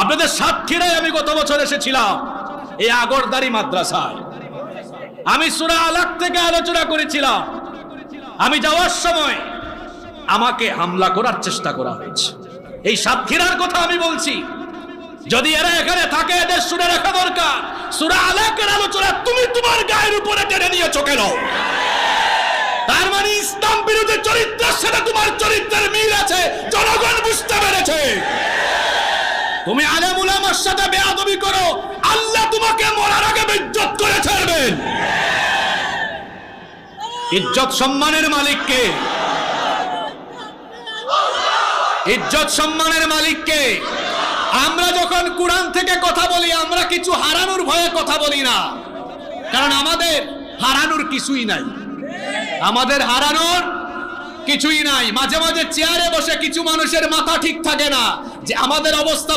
আপনাদের সাতক্ষীরায় আমি গত বছর এসেছিলাম, এই আগরদারি মাদ্রাসায়। আমি সূরা আলাক থেকে আলোচনা করেছিলাম। আমি যাওয়ার সময় আমাকে হামলা করার চেষ্টা করা হয়েছে। এই সাতক্ষীরার কথা আমি বলছি। যদি এরা এখানে থাকে, এদের শুনে রাখা দরকার, সূরা আলাকের আলোচনা তুমি তোমার গায়ের উপরে টেনে নিয়েছো কেন? তার মানে ইসলাম বিরোধী চরিত্রের সাথে তোমার চরিত্রের মিল আছে, জনগণ বুঝতে পেরেছে। তুমি আলেম উলামার সাথে বেয়াদবি করো, আল্লাহ তোমাকে মরার আগে বেইজ্জত করে ছাড়বেন। ইজ্জত সম্মানের মালিক কে? ইজ্জত সম্মানের মালিক কে? আমরা যখন কোরআন থেকে কথা বলি, আমরা কিছু হারানোর ভয়ে কথা বলি না, কারণ আমাদের হারানোর কিছুই নাই। আমাদের হারানোর কিছুই নাই। মাঝে মাঝে চেয়ারে বসে কিছু মানুষের মাথা ঠিক থাকে না যে আমাদের অবস্থা